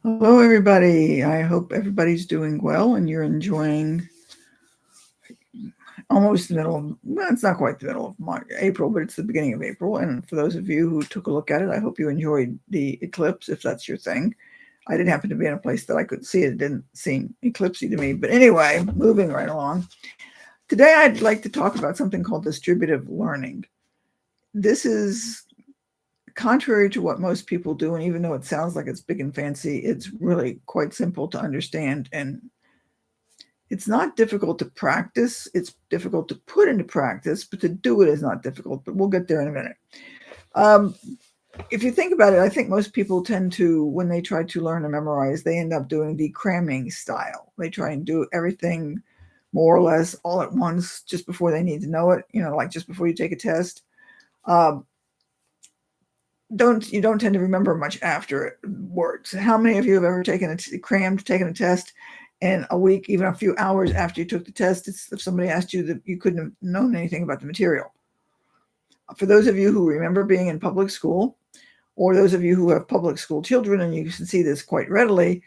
Hello, everybody. I hope everybody's doing well and you're enjoying almost the middle of, well, it's not quite the middle of March, April, but it's the beginning of April. And for those of you who took a look at it, I hope you enjoyed the eclipse, if that's your thing. I didn't happen to be in a place that I could see it. It didn't seem eclipsy to me. But anyway, moving right along. Today, I'd like to talk about something called distributive learning. This is contrary to what most people do, and even though it sounds like it's big and fancy, it's really quite simple to understand, and it's not difficult to practice. It's difficult to put into practice, but to do it is not difficult, but we'll get there in a minute. Um, if you think about it, I think most people tend to, when they try to learn or memorize, they end up doing the cramming style. They try and do everything more or less all at once just before they need to know it, like just before you take a test. Um, you don't tend to remember much afterwards. How many of you have ever taken taken a test, and a week, even a few hours after you took the test, if somebody asked you that you couldn't have known anything about the material? For those of you who remember being in public school, or those of you who have public school children, and you can see this quite readily,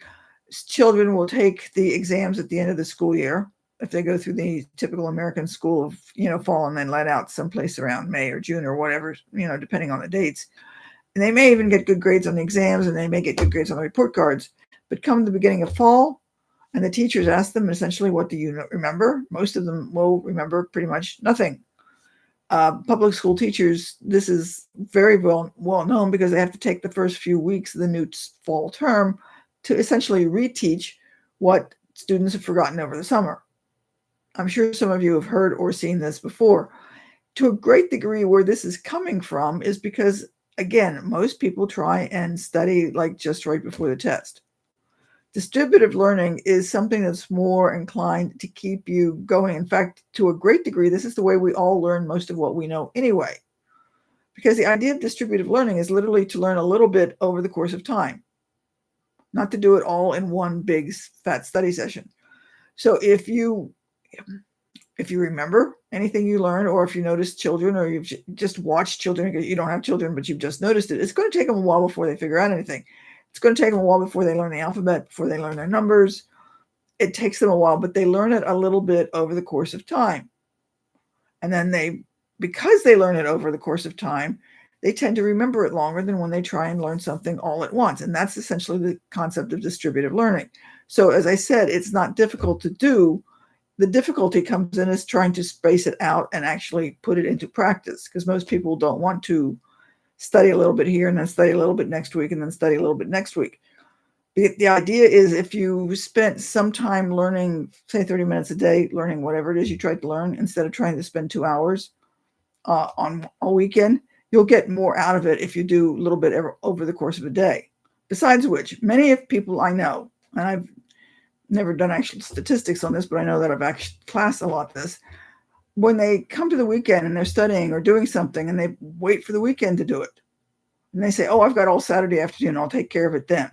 children will take the exams at the end of the school year. If they go through the typical American school of, fall and then let out someplace around May or June or whatever, depending on the dates. And they may even get good grades on the exams, and they may get good grades on the report cards. But come the beginning of fall, and the teachers ask them essentially, what do you remember? Most of them will remember pretty much nothing. Public school teachers, this is very well known because they have to take the first few weeks of the new fall term to essentially reteach what students have forgotten over the summer. I'm sure some of you have heard or seen this before. To a great degree, where this is coming from is because, again, most people try and study like just right before the test. Distributive learning is something that's more inclined to keep you going. In fact, to a great degree, this is the way we all learn most of what we know anyway. Because the idea of distributive learning is literally to learn a little bit over the course of time, not to do it all in one big fat study session. So if you remember anything you learned, or if you notice children, or you've just watched children, you don't have children, but you've just noticed it, it's going to take them a while before they figure out anything. It's going to take them a while before they learn the alphabet, before they learn their numbers. It takes them a while, but they learn it a little bit over the course of time. And then because they learn it over the course of time, they tend to remember it longer than when they try and learn something all at once. And that's essentially the concept of distributive learning. So as I said, it's not difficult to do. The difficulty comes in is trying to space it out and actually put it into practice, because most people don't want to study a little bit here and then study a little bit next week and then study a little bit next week. The idea is, if you spent some time learning, say 30 minutes a day, learning whatever it is you tried to learn, instead of trying to spend 2 hours on a weekend, you'll get more out of it if you do a little bit over the course of a day. Besides which, many of people I know, and I've never done actual statistics on this, but I know that I've actually classed a lot this, when they come to the weekend and they're studying or doing something, and they wait for the weekend to do it, and they say, oh, I've got all Saturday afternoon, I'll take care of it then.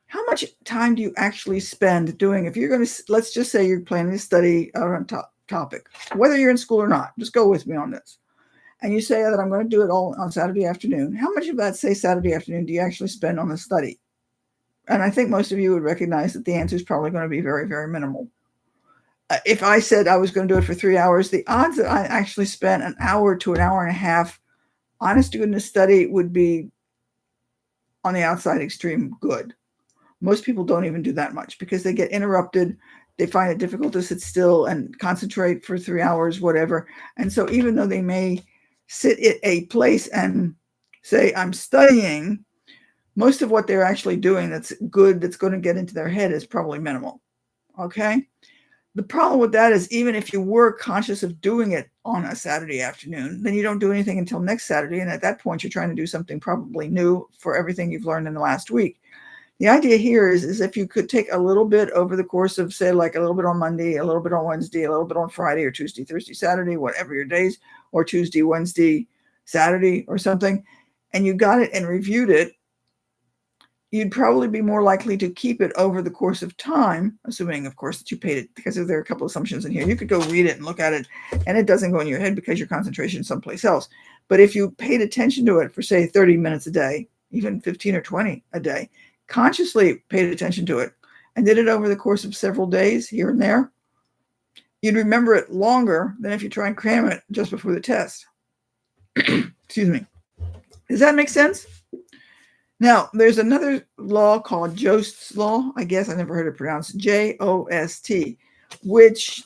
How much time do you actually spend doing, if you're going to, let's just say you're planning to study on a topic, whether you're in school or not, just go with me on this, and you say that I'm going to do it all on Saturday afternoon. How much of that, say Saturday afternoon, do you actually spend on the study? And I think most of you would recognize that the answer is probably going to be very, very minimal. If I said I was going to do it for 3 hours, the odds that I actually spent an hour to an hour and a half honest to goodness study would be on the outside extreme good. Most people don't even do that much because they get interrupted. They find it difficult to sit still and concentrate for 3 hours, whatever. And so even though they may sit at a place and say, I'm studying, most of what they're actually doing that's good, that's going to get into their head, is probably minimal. Okay? The problem with that is, even if you were conscious of doing it on a Saturday afternoon, then you don't do anything until next Saturday. And at that point, you're trying to do something probably new for everything you've learned in the last week. The idea here is if you could take a little bit over the course of, say, like a little bit on Monday, a little bit on Wednesday, a little bit on Friday, or Tuesday, Thursday, Saturday, whatever your days, or Tuesday, Wednesday, Saturday, or something, and you got it and reviewed it, you'd probably be more likely to keep it over the course of time, assuming, of course, that you paid it, because there are a couple of assumptions in here. You could go read it and look at it, and it doesn't go in your head because your concentration is someplace else. But if you paid attention to it for, say, 30 minutes a day, even 15 or 20 a day, consciously paid attention to it, and did it over the course of several days here and there, you'd remember it longer than if you try and cram it just before the test. Excuse me. Does that make sense? Now, there's another law called Jost's law. I guess I never heard it pronounced Jost, which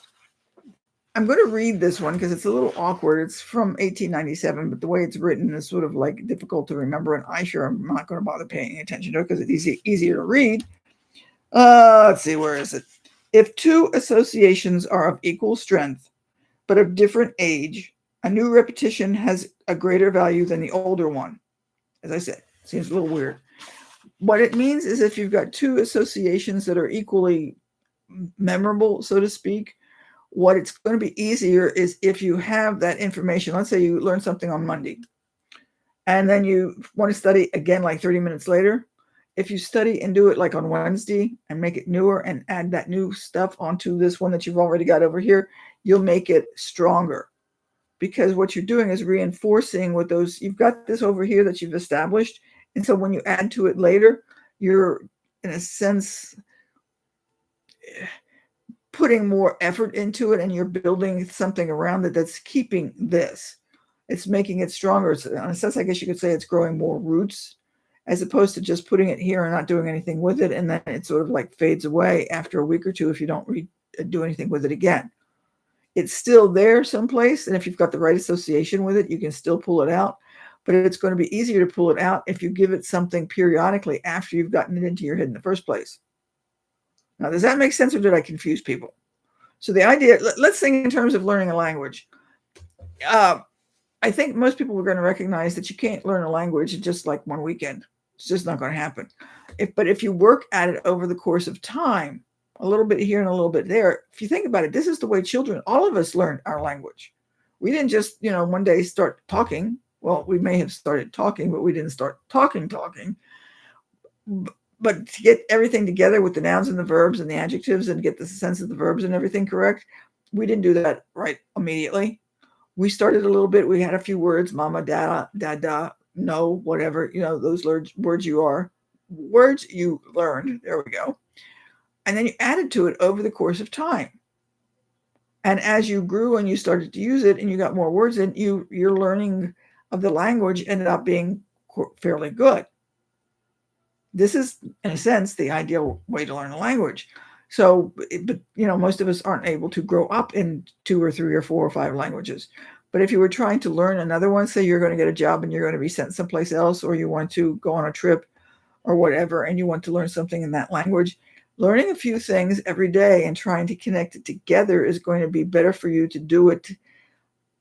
I'm going to read this one because it's a little awkward. It's from 1897, but the way it's written is sort of like difficult to remember, and I sure am not going to bother paying attention to it because it's easier to read. Let's see, where is it? If two associations are of equal strength, but of different age, a new repetition has a greater value than the older one. As I said, seems a little weird. What it means is if you've got two associations that are equally memorable, so to speak, what it's going to be easier is if you have that information. Let's say you learn something on Monday, and then you want to study again like 30 minutes later. If you study and do it like on Wednesday and make it newer and add that new stuff onto this one that you've already got over here, you'll make it stronger. Because what you're doing is reinforcing with those, you've got this over here that you've established. And so when you add to it later, you're in a sense putting more effort into it, and you're building something around it that's keeping this. It's making it stronger. It's, in a sense, I guess you could say it's growing more roots, as opposed to just putting it here and not doing anything with it. And then it sort of like fades away after a week or two if you don't do anything with it again. It's still there someplace, and if you've got the right association with it, you can still pull it out. But it's going to be easier to pull it out if you give it something periodically after you've gotten it into your head in the first place. Now, does that make sense, or did I confuse people? So the idea, let's think in terms of learning a language. I think most people are going to recognize that you can't learn a language in just like one weekend. It's just not going to happen. But if you work at it over the course of time, a little bit here and a little bit there, if you think about it, this is the way children, all of us learn our language. We didn't just, one day start talking. Well, we may have started talking, but we didn't start talking. But to get everything together with the nouns and the verbs and the adjectives and get the sense of the verbs and everything correct, we didn't do that right immediately. We started a little bit. We had a few words, mama, dada, no, whatever, those words you learned. There we go. And then you added to it over the course of time. And as you grew and you started to use it and you got more words in, your learning of the language ended up being fairly good. This is, in a sense, the ideal way to learn a language. So, but most of us aren't able to grow up in 2 or 3 or 4 or 5 languages. But if you were trying to learn another one, say you're going to get a job and you're going to be sent someplace else, or you want to go on a trip or whatever, and you want to learn something in that language, learning a few things every day and trying to connect it together is going to be better for you to do it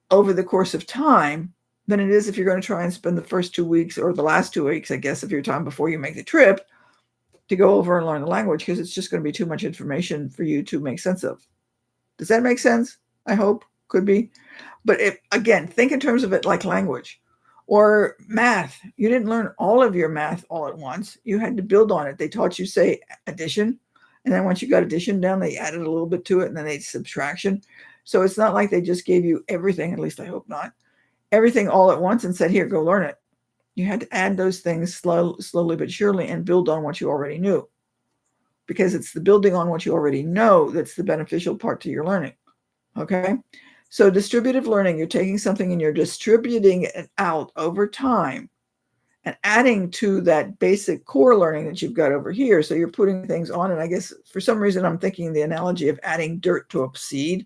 over the course of time than it is if you're going to try and spend the first 2 weeks or the last 2 weeks, I guess, of your time before you make the trip to go over and learn the language, because it's just going to be too much information for you to make sense of. Does that make sense? I hope. Could be. But again, think in terms of it like language or math. You didn't learn all of your math all at once. You had to build on it. They taught you, say, addition. And then once you got addition down, they added a little bit to it, and then they subtraction. So it's not like they just gave you everything, at least I hope not, everything all at once and said, here, go learn it. You had to add those things slowly but surely and build on what you already knew, because it's the building on what you already know that's the beneficial part to your learning. Okay? So distributive learning, you're taking something and you're distributing it out over time and adding to that basic core learning that you've got over here. So you're putting things on, and I guess for some reason I'm thinking the analogy of adding dirt to a seed.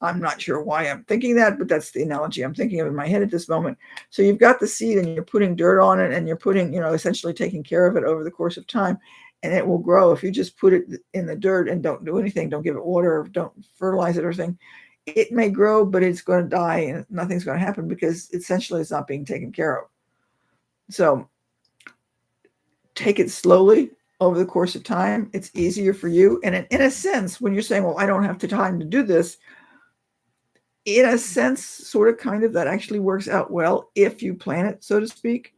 I'm not sure why I'm thinking that, but that's the analogy I'm thinking of in my head at this moment. So you've got the seed and you're putting dirt on it, and you're putting, essentially taking care of it over the course of time, and it will grow. If you just put it in the dirt and don't do anything, don't give it water, or don't fertilize it or anything, it may grow, but it's going to die and nothing's going to happen because essentially it's not being taken care of. So take it slowly over the course of time. It's easier for you. And in a sense, when you're saying, well, I don't have the time to do this, in a sense, sort of kind of, that actually works out well if you plan it, so to speak.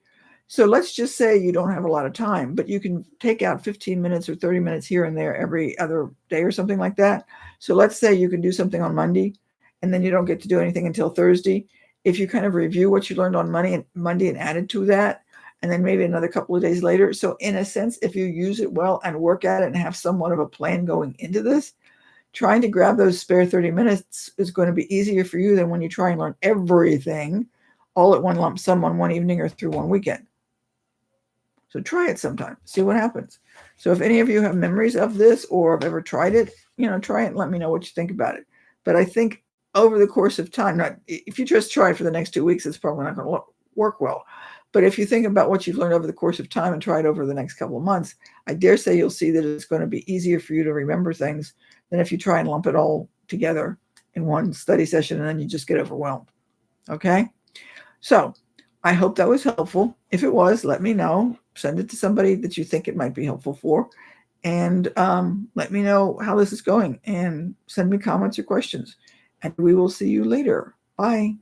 So let's just say you don't have a lot of time, but you can take out 15 minutes or 30 minutes here and there every other day or something like that. So let's say you can do something on Monday, and then you don't get to do anything until Thursday. If you kind of review what you learned on Monday and added to that, and then maybe another couple of days later. So in a sense, if you use it well and work at it and have somewhat of a plan going into this, trying to grab those spare 30 minutes is going to be easier for you than when you try and learn everything all at one lump sum on one evening or through one weekend. So try it sometime, see what happens. So if any of you have memories of this or have ever tried it, try it and let me know what you think about it. But I think over the course of time, if you just try it for the next 2 weeks, it's probably not going to work well. But if you think about what you've learned over the course of time and try it over the next couple of months, I dare say you'll see that it's going to be easier for you to remember things than if you try and lump it all together in one study session and then you just get overwhelmed. Okay? So I hope that was helpful. If it was, let me know. Send it to somebody that you think it might be helpful for. And let me know how this is going and send me comments or questions. And we will see you later. Bye.